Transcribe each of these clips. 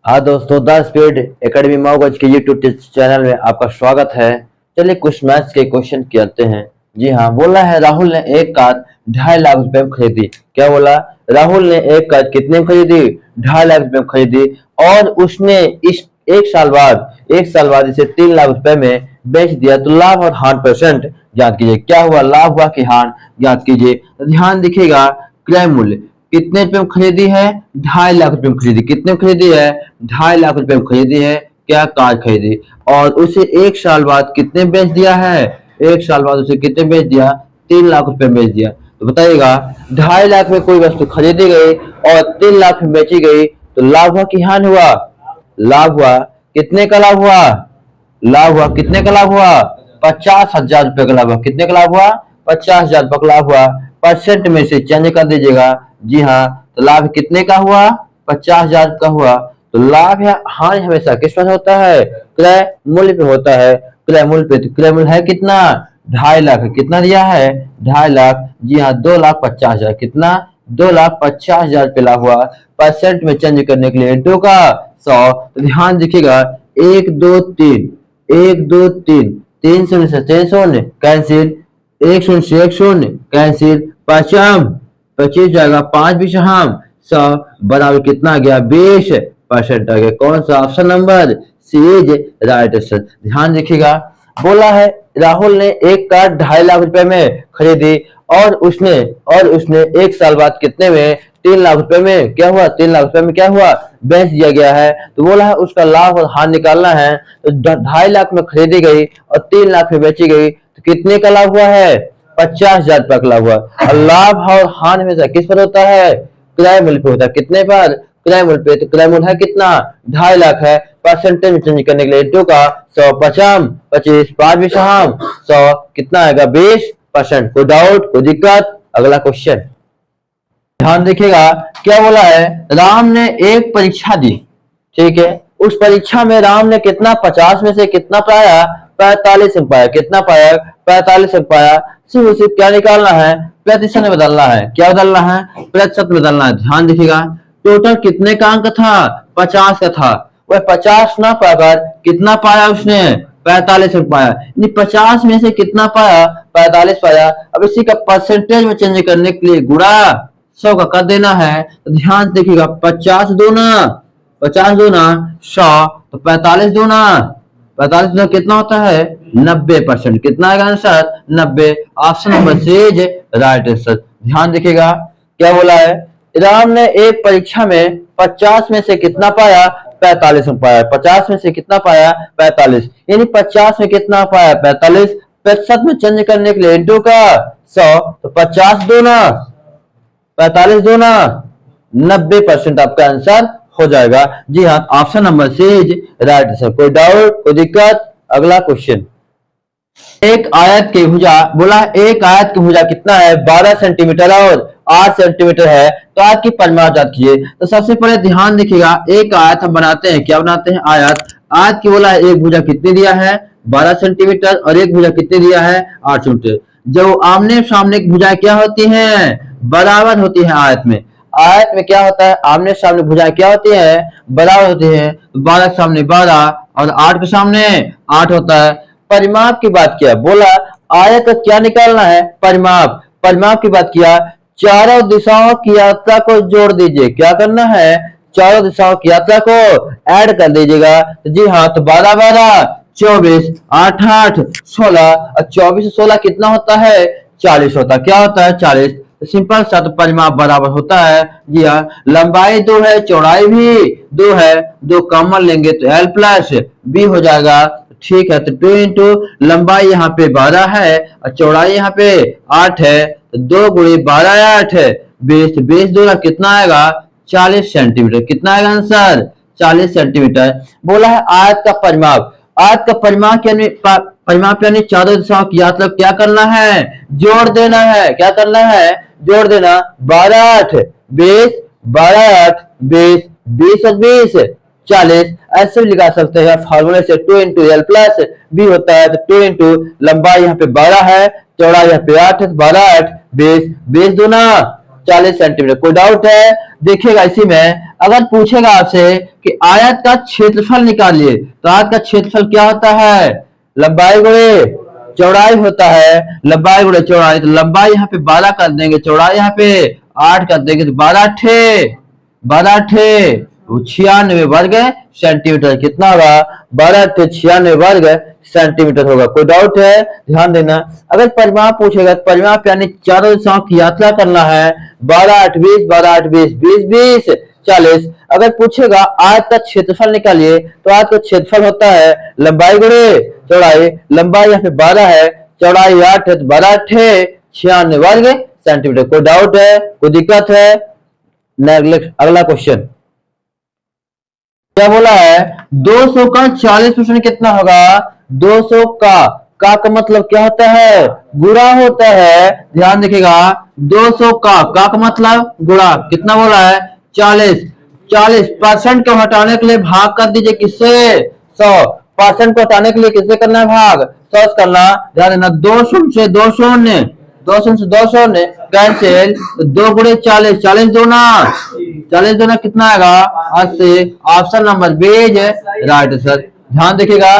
हाँ दोस्तों, the speed academy मौगज के यूट्यूब चैनल में आपका स्वागत है। चलिए कुछ मैथ्स के क्वेश्चन करते हैं। जी हाँ, बोला है राहुल ने एक कार 2.5 लाख रुपए में खरीदी। क्या बोला? राहुल ने एक कार कितने में खरीदी? 2.5 लाख रुपए में खरीदी। और उसने इस एक साल बाद इसे 3 लाख रुपए में बेच दिया। तो लाभ और हानि परसेंट ज्ञात कीजिए। क्या हुआ? लाभ हुआ कि हानि ज्ञात कीजिए। तो ध्यान दिखेगा, क्रय मूल्य कितने रुपए में खरीदी है? 2.5 लाख रुपए में खरीदी। कितने में खरीदी है? 2.5 लाख रुपए में खरीदी है। क्या कार खरीदी। और उसे एक साल बाद कितने में बेच दिया है? एक साल बाद उसे कितने में बेच दिया? 3 लाख रुपए में बेच दिया। तो बताइएगा, 2.5 लाख में कोई वस्तु खरीदी गई और 3 लाख में बेची गई, तो लाभ हुआ कि हानि हुआ? लाभ हुआ। कितने का लाभ हुआ? लाभ हुआ। कितने का लाभ हुआ? 50,000 रुपए का लाभ हुआ। कितने का लाभ हुआ? 50,000 रुपए का लाभ हुआ। परसेंट में से चेंज कर दीजिएगा। जी हाँ, तो लाभ कितने का हुआ? 50,000 का हुआ। तो लाभ या हानि हमेशा किस पर होता है? क्रय मूल्य पे होता है। क्रय मूल्य पे। तो क्रय मूल्य है कितना? 2.5 लाख। कितना दिया है? 2.5 लाख। जी हाँ, 2,50,000। कितना? 2,50,000 पे लाभ हुआ। परसेंट में चेंज करने के लिए इंटू का 100। तो ध्यान देखिएगा, 1 2 3, 1 2 3, 3 शून्य से 3 शून्य कैंसिल, 1 शून्य से 1 शून्य कैंसिल, पचम 25 जाएगा, 5 भी हम 100 बराबर कितना आ गया? 20% आ गया। कौन सा? Option number C is right answer. ध्यान रखिएगा, बोला है राहुल ने एक कार 2.5 लाख रुपए में खरीदी और उसने एक साल बाद कितने में? 3 लाख रुपए में। क्या हुआ? 3 लाख रुपए में क्या हुआ? बेच दिया गया है। तो बोला है उसका लाभ और हानि निकालना है। तो 2.5 लाख में खरीदी गई और 3 लाख में बेची गई, तो कितने का लाभ हुआ है? 50,000 रुपए का लाभ हुआ। और लाभ और हानि हमेशा किस पर होता है? क्रय मूल्य पे होता है। कितने पर? क्रय मूल्य पे। तो क्रय मूल्य है कितना? 2.5 लाख है। परसेंटेज में चेंज करने के लिए इंटू का 100, पचम 25, 5 भी हम 100 कितना आएगा? 20%। कोई डाउट, कोई दिक्कत? अगला क्वेश्चन ध्यान देखिएगा, क्या बोला है? राम ने एक परीक्षा दी। ठीक है, उस परीक्षा में राम ने कितना 50 में से कितना पाया? 45 अंक पाया। कितना पाया? 45 अंक पाया। सिर्फ उसे क्या निकालना है? प्रतिशत में बदलना है। क्या बदलना है? प्रतिशत में बदलना है। ध्यान देखिएगा, टोटल कितने का अंक था? 50 का था। वह 50 ना पाकर कितना पाया उसने? 45 अंक पाया। 50 में से कितना पाया? 45 पाया। अब इसी का परसेंटेज में चेंज करने के लिए गुणा 100 का कर देना है। तो ध्यान देखिएगा, 50 दूना 100, तो 45 दूना 45 दूना कितना होता है? 90%। कितना आएगा answer? 90। Option number C is right answer. ध्यान देखिएगा, क्या बोला है? राम ने एक परीक्षा में 50 में से कितना पाया? 45 में पाया। 50 में से कितना पाया? 45। यानी 50 में कितना पाया? 45। प्रतिशत में चेंज करने के लिए इंटू का 100, तो 50 दूना 45 दूना 90% आपका आंसर हो जाएगा। जी हाँ, option number C is right answer. कोई डाउट, कोई दिक्कत? अगला क्वेश्चन, एक आयत की भुजा, बोला एक आयत की भुजा कितना है? 12 सेंटीमीटर और 8 सेंटीमीटर है। तो आयत की परिमाप ज्ञात कीजिए। तो सबसे पहले ध्यान देखिएगा, एक आयत हम बनाते हैं। क्या बनाते हैं? आयत। आयत की बोला है एक भुजा कितनी दिया है? 12 सेंटीमीटर और एक भुजा कितनी दिया है? 8 सेंटीमीटर। जब आमने सामने की भुजाएं क्या होती हैं? बराबर होती है। आयत में क्या होता है? आमने सामने भुजाएं क्या होती है? बराबर होती है। 12 के सामने 12 और 8 के सामने 8 होता है। परिमाप की बात किया, बोला आयत का क्या निकालना है? परिमाप। परिमाप की बात किया, चारों दिशाओं की यात्रा को जोड़ दीजिए। क्या करना है? चारों दिशाओं की यात्रा को ऐड कर दीजिएगा। जी हाँ, तो 12 12 24, 8 8 16 और 24 से 16 कितना होता है? 40 होता है। क्या होता है? 40। तो सिंपल सा, तो परिमाप बराबर होता है। जी हाँ, लंबाई 2 है, चौड़ाई भी 2 है। 2 कॉमन लेंगे तो L प्लस बी हो जाएगा। ठीक है, तो 2 इंटू लंबाई यहाँ पे 12 है और चौड़ाई यहाँ पे 8 है, तो 2 गुणे 12 8 है 20। 20 दूना कितना आएगा? 40 सेंटीमीटर। कितना आएगा आंसर? 40 सेंटीमीटर। बोला है आयत का परिमाप। आयत का परिमाप यानी चारों दिशाओं की यात्रा क्या करना है? जोड़ देना है। क्या करना है? जोड़ देना। 12 8 20, 12 8 20, 20 और 20 40। ऐसे भी लिखा सकते हैं फॉर्मूले से, 2 इंटू एल प्लस बी होता है। तो 2 इंटू लंबाई यहाँ पे 12 है, चौड़ाई यहाँ पे 8 है, 12 8 20, 20 दूना 40 सेंटीमीटर। कोई डाउट है? देखिएगा इसी में अगर पूछेगा आपसे कि आयत का क्षेत्रफल निकालिए, तो आयत का क्षेत्रफल क्या होता है? लंबाई गुणे चौड़ाई होता है। लंबाई गुणे चौड़ाई, तो लंबाई यहाँ पे 12 कर देंगे, चौड़ाई यहाँ पे 8 कर देंगे, तो 96 वर्ग सेंटीमीटर कितना होगा? 12 96 वर्ग सेंटीमीटर होगा। कोई डाउट है? ध्यान देना। अगर परिमाप पूछेगा तो परिमाप यानी चारों दिशाओं की यात्रा करना है। 12 8 20, 12 8 20, 20 20 40। अगर पूछेगा आयत का क्षेत्रफल निकालिए, तो आयत का क्षेत्रफल होता है लंबाई गुणे चौड़ाई। लंबाई यहाँ पे 12 है, चौड़ाई 8 है, तो 12 96 वर्ग सेंटीमीटर। कोई डाउट है? कोई दिक्कत है? अगला क्वेश्चन क्या बोला है? 200 का 40% कितना होगा? 200 का मतलब क्या होता है? गुणा होता है। ध्यान देखिएगा, 200 का मतलब गुणा कितना बोला है? 40। 40% को हटाने के लिए भाग कर दीजिए किससे? 100%। को हटाने के लिए किससे करना है भाग? 100 से करना। ध्यान देना, 2 शून्य से 2 शून्य, 2 शून्य से 2 शून्य कैंसिल, 2 गुणे 40, 40 दूना 40 दूना कितना आएगा? 80। ऑप्शन नंबर बी है राइट आंसर। ध्यान देखिएगा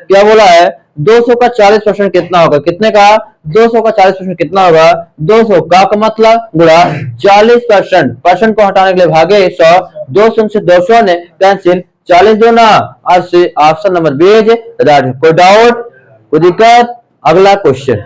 क्या बोला है? 200 का 40% कितना होगा? कितने का? 200 का 40% कितना होगा? 200 का मतलब गुणा 40%, परसेंट को हटाने के लिए भागे 100, 2 शून्य से 2 शून्य कैंसिल, 40 दूना 80। ऑप्शन नंबर बी है राइट। कोई डाउट? कोई दिक्कत? अगला क्वेश्चन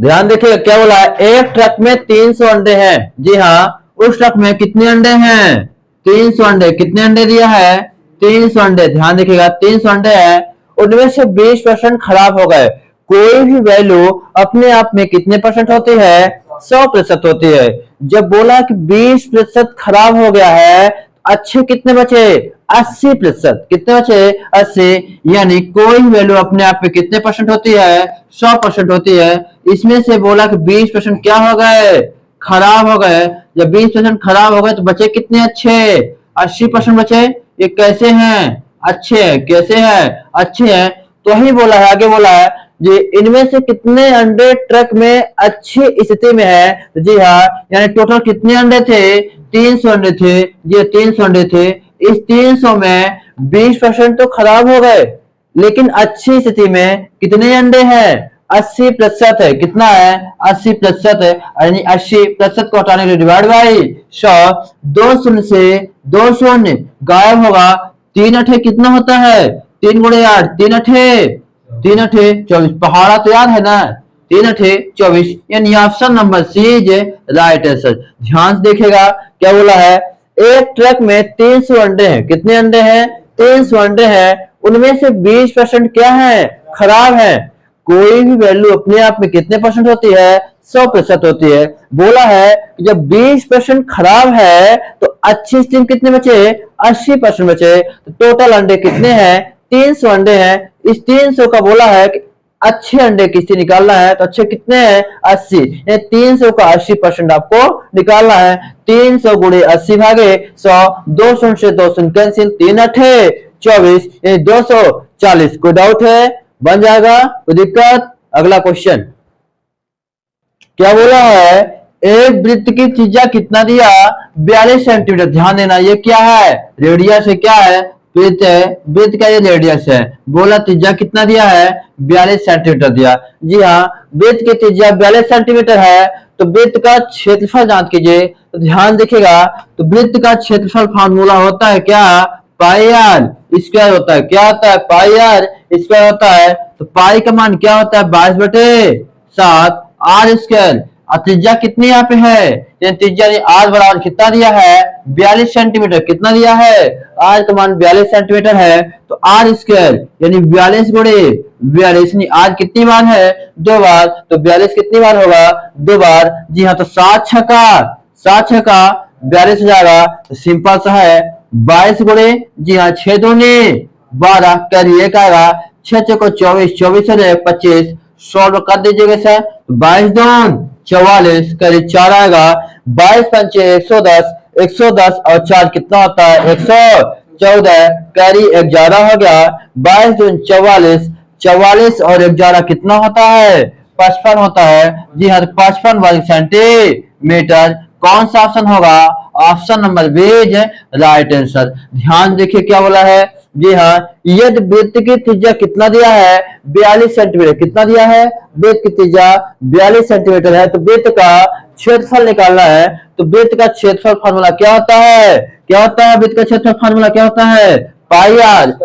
ध्यान देखिए क्या बोला है? एक ट्रक में 300 अंडे हैं। जी हाँ, उस ट्रक में कितने अंडे हैं? 300 अंडे। कितने अंडे दिया है? 300 अंडे। ध्यान देखिएगा 300 अंडे हैं, उनमें से 20% खराब हो गए। कोई भी वैल्यू अपने आप में कितने परसेंट होती है? 100% होती है। जब बोला कि 20% खराब हो गया है, अच्छे कितने बचे? 80%। कितने बचे? 80। यानी कोई वैल्यू अपने आप में कितने परसेंट होती है? 100% होती है। इसमें से बोला कि 20% क्या हो गए? खराब हो गए। जब 20% खराब हो गए तो बचे कितने अच्छे? 80% बचे। ये कैसे हैं? अच्छे हैं। कैसे हैं? अच्छे हैं। तो ही बोला है, आगे बोला है जी इनमें से कितने अंडे ट्रक में अच्छी स्थिति में है? जी हाँ, यानी टोटल कितने अंडे थे? 300 अंडे थे। ये 300 अंडे थे। इस 300 में 20% तो खराब हो गए, लेकिन अच्छी स्थिति में कितने अंडे हैं? 80% है। कितना है? 80% है। यानी 80% को हटाने के लिए डिवाइड बाई 100, 2 शून्य से 2 शून्य गायब होगा। 3 अठे कितना होता है? 3 गुणे 8, 3 अठे 24। पहाड़ा तो याद है ना? 3 अठे 24। यानी option number C is right answer. ध्यान से देखेगा क्या बोला है? एक ट्रक में 300 अंडे हैं। कितने अंडे हैं? 300 अंडे हैं, उनमें से 20% क्या है? खराब है। कोई भी वैल्यू अपने आप में कितने परसेंट होती है? 100% होती है। बोला है कि जब 20% खराब है तो अच्छी स्थिति में कितने बचे? 80% बचे। तो टोटल अंडे कितने हैं? 300 अंडे हैं। इस 300 का बोला है कि अच्छे अंडे किससे निकालना है, तो अच्छे कितने हैं? 80। 300 का 80% आपको निकालना है। 300 गुणे 80 भागे 100, 2 शून्य से 2 शून्य कैंसिल, 3 अठे 24, 240। कोई डाउट है? बन जाएगा। कोई दिक्कत? अगला क्वेश्चन क्या बोला है? एक वृत्त की त्रिज्या कितना दिया? 42 सेंटीमीटर। ध्यान देना, ये क्या है? रेडियस है। क्या है? वृत्त है। वृत्त का ये रेडियस है। बोला त्रिज्या कितना दिया है? 42 सेंटीमीटर दिया। जी हाँ, वृत्त की त्रिज्या 42 सेंटीमीटर है। तो वृत्त का क्षेत्रफल जांच कीजिए। तो ध्यान देखिएगा, तो वृत्त का क्षेत्रफल फार्मूला होता है क्या? पाई आर स्क्वायर होता है। क्या होता है? पाई आर स्क्वायर होता है। तो पाई का मान क्या होता है? 22/7 आर स्क्वायर। और त्रिज्या कितनी यहाँ पे है? त्रिज्या आर बराबर कितना दिया है? 42 सेंटीमीटर। कितना दिया है? आर का मान 42 सेंटीमीटर है। तो आर स्क्वायर यानी 42 गुणे 42, आर कितनी बार है? 2 बार। तो 42 कितनी बार होगा? 2 बार। जी हाँ, तो 7 छक्का 42 हो जाएगा। तो सिंपल सा है 22 गुणे, जी हाँ 6 दूनी 12 कैरी 1 आएगा। 6 चौको 24, 24 से 25 सॉल्व कर दीजिएगा सर। 22 दून 44 करीब 4 आएगा। 22 पंचे 110, 110 और 4 कितना होता है? 114 कैरी 11 हो गया। 22 दून 44, 44 और 11 कितना होता है? 55 होता है। जी हाँ, 55 वर्ग सेंटीमीटर। कौन सा ऑप्शन होगा? Option number B is right answer. ध्यान देखिए क्या बोला है। जी हाँ, यदि वृत्त की त्रिज्या कितना दिया है 42 सेंटीमीटर, कितना दिया है वृत्त की त्रिज्या 42 सेंटीमीटर है, तो वृत्त का क्षेत्रफल निकालना है। तो वृत्त का क्षेत्रफल फार्मूला क्या होता है, क्या होता है वृत्त का क्षेत्रफल फार्मूला क्या होता है पाई आर।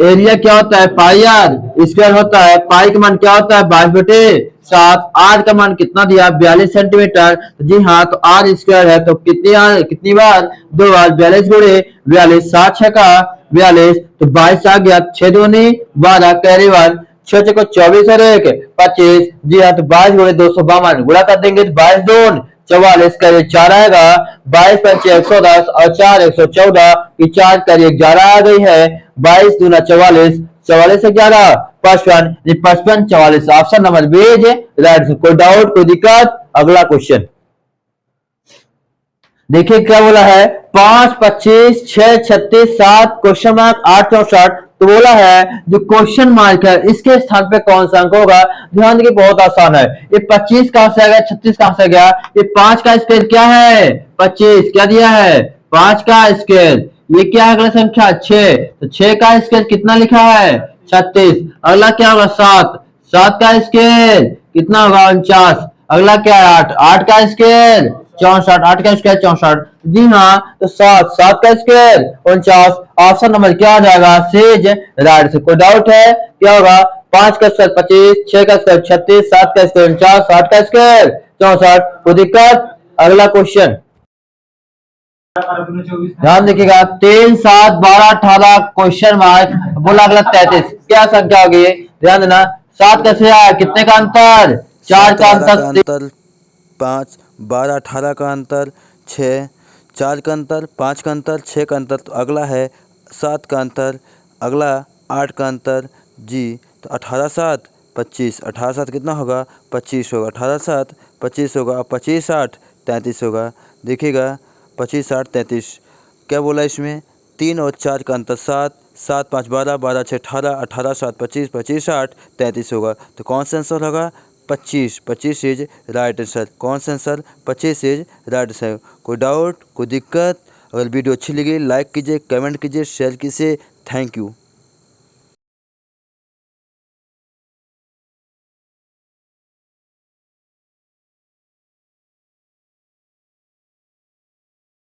एरिया क्या होता है पाई आर स्क्वायर होता है। पाई का मान क्या होता है 22/7। आर का मान कितना दिया 42 सेंटीमीटर। जी हाँ, तो आर स्क्वायर है तो कितनी बार 2 बार 42 गुणे 42 7 6 का 42 तो 22 आ गया 6 दूनी 12 कैरी 1 6 को 24 और 1 25। जी हाँ, तो 22 गुणे 252 गुणा कर देंगे तो 22 दून 44 करिए 4 आएगा। 22 पंचे 110 और 4 114 की 4 करिए 11 आ गई है। 22 दूना 44 44 से 11 55 55 44 ऑप्शन नंबर बी है राइट। कोई डाउट कोई दिक्कत। अगला क्वेश्चन देखिए क्या बोला है 5 25 6 36 7 क्वेश्चन मार्क 8 64। तो बोला है जो क्वेश्चन मार्क है इसके स्थान पे कौन सा अंक होगा। ध्यान देखिए बहुत आसान है। ये 25 कहां से आ गया 36 कहां से आ गया। ये 5 का स्क्वायर क्या है 25 क्या दिया है 5 का स्क्वायर। ये क्या है अगला संख्या 6 तो 6 का स्क्वायर कितना लिखा है 36। अगला क्या होगा 7 7 का स्क्वायर कितना होगा 49। अगला क्या है 8 8 का स्क्वायर 64 8 का स्क्वायर 64। जी हाँ, तो 7 7 का स्क्वायर 49। ऑप्शन नंबर क्या आ जाएगा सेज राइट से। कोई डाउट है क्या होगा 5 का स्क्वायर 25 6 का स्क्वायर 36 7 का स्क्वायर 49 8 का स्क्वायर 64। कोई दिक्कत। अगला क्वेश्चन ध्यान देखिएगा 3 7 12 18 क्वेश्चन मार्क बोला अगला 33 क्या संख्या होगी। ध्यान देना 7 कैसे आया कितने का अंतर 4 का अंतर 5 12 18 का अंतर 6 4 का अंतर 5 का अंतर 6 का अंतर। तो अगला है 7 का अंतर। अगला 8 का अंतर जी। तो 18 7 25 18 7 कितना होगा 25 होगा। 18 7 25 होगा 25 8 33 होगा। देखिएगा 25 8 33 क्या बोला इसमें 3 और 4 का अंतर 7 7 5 12 12 6 18 18 7 25 25 8 33 होगा। तो कौन सा आंसर होगा 25 25 इज राइट आंसर। कौन सा आंसर 25 इज राइट आंसर। कोई डाउट कोई दिक्कत। अगर वीडियो अच्छी लगी लाइक कीजिए कमेंट कीजिए शेयर कीजिए। Thank you.